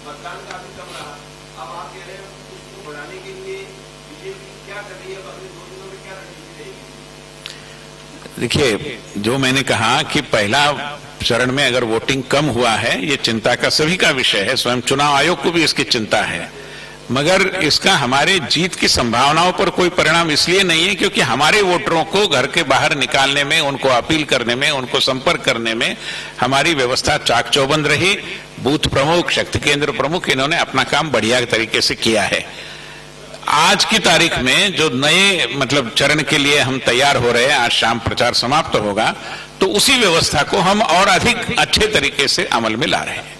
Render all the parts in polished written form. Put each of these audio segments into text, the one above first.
मतदान काफी कम रहा। अब आप कह रहे हैं उसको बढ़ाने के लिए बीजेपी क्या कर रही है, अगले 2 दिनों में क्या रणनीति रहेगी? देखिए, जो मैंने कहा कि पहला चरण में अगर वोटिंग कम हुआ है, ये चिंता का सभी का विषय है, स्वयं चुनाव आयोग को भी इसकी चिंता है, मगर इसका हमारे जीत की संभावनाओं पर कोई परिणाम इसलिए नहीं है क्योंकि हमारे वोटरों को घर के बाहर निकालने में, उनको अपील करने में, उनको संपर्क करने में हमारी व्यवस्था चाक चौबंद रही। बूथ प्रमुख, शक्ति केंद्र प्रमुख, इन्होंने अपना काम बढ़िया तरीके से किया है। आज की तारीख में जो नए मतलब चरण के लिए हम तैयार हो रहे हैं, आज शाम प्रचार समाप्त होगा, तो उसी व्यवस्था को हम और अधिक अच्छे तरीके से अमल में ला रहे हैं।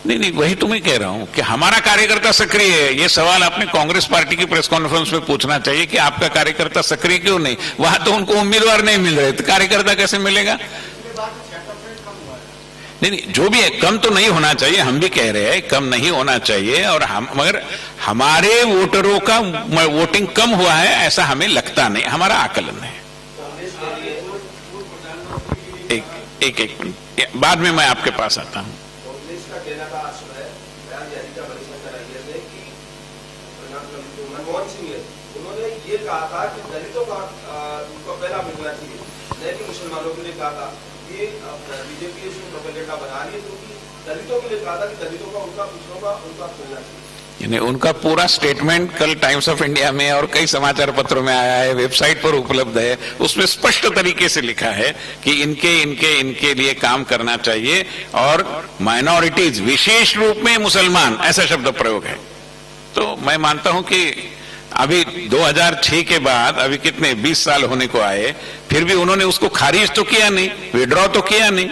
नहीं, वही तो मैं कह रहा हूं कि हमारा कार्यकर्ता सक्रिय है। ये सवाल आपने कांग्रेस पार्टी की प्रेस कॉन्फ्रेंस में पूछना चाहिए कि आपका कार्यकर्ता सक्रिय क्यों नहीं। वहां तो उनको उम्मीदवार नहीं मिल रहे, तो कार्यकर्ता कैसे मिलेगा? नहीं, जो भी है कम तो नहीं होना चाहिए, हम भी कह रहे हैं कम नहीं होना चाहिए, और हम मगर हमारे वोटरों का वोटिंग कम हुआ है ऐसा हमें लगता नहीं, हमारा आकलन है। एक मिनट, बाद में मैं आपके पास आता हूं। उन्होंने ये कहा था कि दलितों का उनको पहला मिलना चाहिए, नहीं कि मुसलमानों के लिए कहा था। ये बीजेपी इसमें प्रोपेगेंडा बना रही है, क्योंकि दलितों के लिए कहा था कि दलितों का उनका पिछड़ों का उनका मिलना चाहिए। यानी उनका पूरा स्टेटमेंट कल टाइम्स ऑफ इंडिया में और कई समाचार पत्रों में आया है, वेबसाइट पर उपलब्ध है। उसमें स्पष्ट तरीके से लिखा है कि इनके लिए काम करना चाहिए, और माइनॉरिटीज विशेष रूप में मुसलमान, ऐसा शब्द प्रयोग है। तो मैं मानता हूं कि अभी 2006 के बाद अभी कितने 20 साल होने को आए, फिर भी उन्होंने उसको खारिज तो किया नहीं, विड्रॉ तो किया नहीं।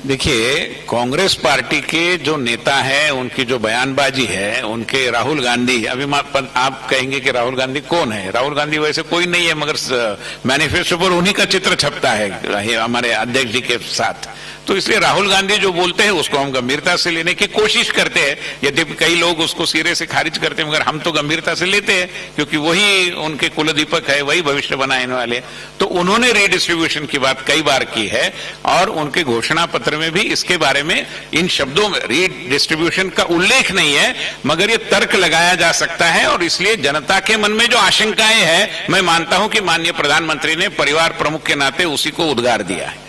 देखिए, कांग्रेस पार्टी के जो नेता हैं, उनकी जो बयानबाजी है, उनके राहुल गांधी, अभी आप कहेंगे कि राहुल गांधी कौन है? राहुल गांधी वैसे कोई नहीं है, मगर मैनिफेस्टो पर उन्हीं का चित्र छपता है हमारे अध्यक्ष जी के साथ। तो इसलिए राहुल गांधी जो बोलते हैं उसको हम गंभीरता से लेने की कोशिश करते हैं। यद्यपि कई लोग उसको सिरे से खारिज करते हैं, मगर हम तो गंभीरता से लेते हैं, क्योंकि वही उनके कुलदीपक है, वही भविष्य बनाने वाले। तो उन्होंने रीडिस्ट्रीब्यूशन की बात कई बार की है, और उनके घोषणा पत्र में भी इसके बारे में इन शब्दों में रीडिस्ट्रीब्यूशन का उल्लेख नहीं है, मगर ये तर्क लगाया जा सकता है। और इसलिए जनता के मन में जो आशंकाएं हैं, मैं मानता हूं कि माननीय प्रधानमंत्री ने परिवार प्रमुख के नाते उसी को उद्गार दिया है।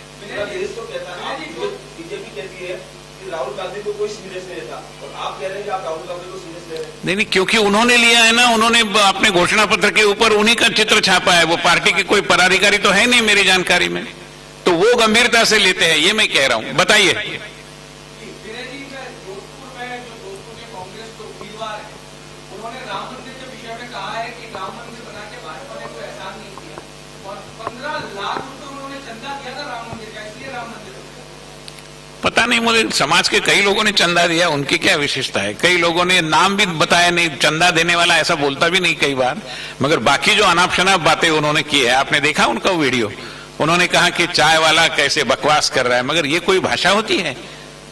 नहीं, क्योंकि उन्होंने लिया है ना, उन्होंने अपने घोषणा पत्र के ऊपर उन्हीं का चित्र छापा है। वो पार्टी के कोई पदाधिकारी तो है नहीं मेरी जानकारी में, तो वो गंभीरता से लेते हैं, ये मैं कह रहा हूं। बताइए। पता नहीं, मुझे समाज के कई लोगों ने चंदा दिया, उनकी क्या विशेषता है? कई लोगों ने नाम भी बताया नहीं, चंदा देने वाला ऐसा बोलता भी नहीं कई बार, मगर बाकी जो अनाप शनाप बातें उन्होंने की है, आपने देखा उनका वीडियो। उन्होंने कहा कि चाय वाला कैसे बकवास कर रहा है, मगर ये कोई भाषा होती है?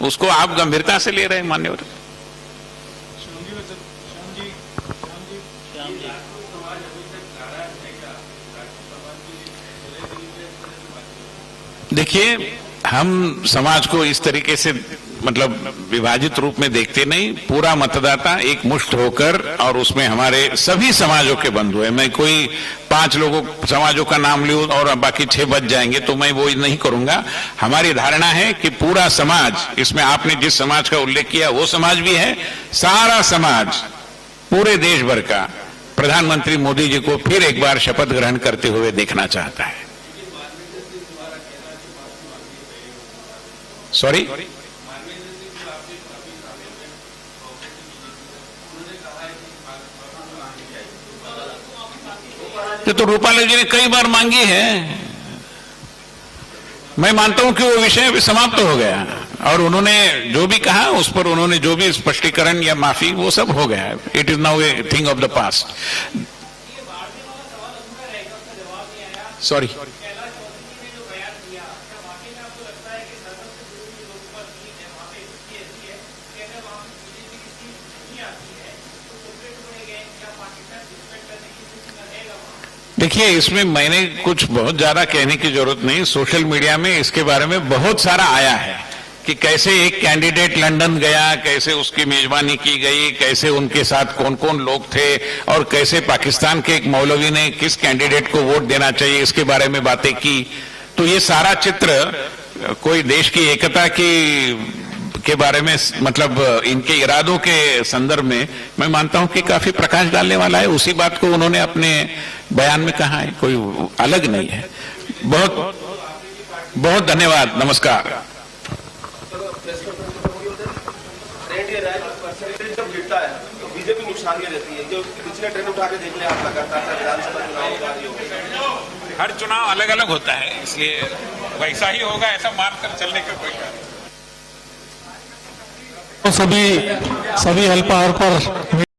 उसको आप गंभीरता से ले रहे हैं मान्यवर। देखिए, हम समाज को इस तरीके से मतलब विभाजित रूप में देखते नहीं। पूरा मतदाता एक मुश्त होकर, और उसमें हमारे सभी समाजों के बंधु हैं। मैं कोई 5 लोगों समाजों का नाम लूं और बाकी 6 बच जाएंगे, तो मैं वो नहीं करूंगा। हमारी धारणा है कि पूरा समाज, इसमें आपने जिस समाज का उल्लेख किया वो समाज भी है, सारा समाज पूरे देश भर का प्रधानमंत्री मोदी जी को फिर एक बार शपथ ग्रहण करते हुए देखना चाहता है। सॉरी, ये तो रूपाला जी ने कई बार मांगी है। मैं मानता हूं कि वो विषय अभी समाप्त हो गया और उन्होंने जो भी कहा उस पर उन्होंने जो भी स्पष्टीकरण या माफी वो सब हो गया। It is now a thing of the past. Sorry, देखिए इसमें मैंने कुछ बहुत ज्यादा कहने की जरूरत नहीं। सोशल मीडिया में इसके बारे में बहुत सारा आया है कि कैसे एक कैंडिडेट लंदन गया, कैसे उसकी मेजबानी की गई, कैसे उनके साथ कौन कौन लोग थे और कैसे पाकिस्तान के एक मौलवी ने किस कैंडिडेट को वोट देना चाहिए इसके बारे में बातें की। तो ये सारा चित्र कोई देश की एकता के बारे में, मतलब इनके इरादों के संदर्भ में मैं मानता हूं कि काफी प्रकाश डालने वाला है। उसी बात को उन्होंने अपने बयान में कहा है, कोई अलग नहीं है। बहुत बहुत धन्यवाद, नमस्कार। जब गिरता है तो बीजेपी नुकसान में रहती है। जो पिछले ट्रेंड उठा के देख ले आप, लगातार विधानसभा चुनाव हर चुनाव अलग अलग होता है, इसलिए वैसा ही होगा ऐसा मानकर चलने का कोई कारण। तो सभी अल्पाहार पर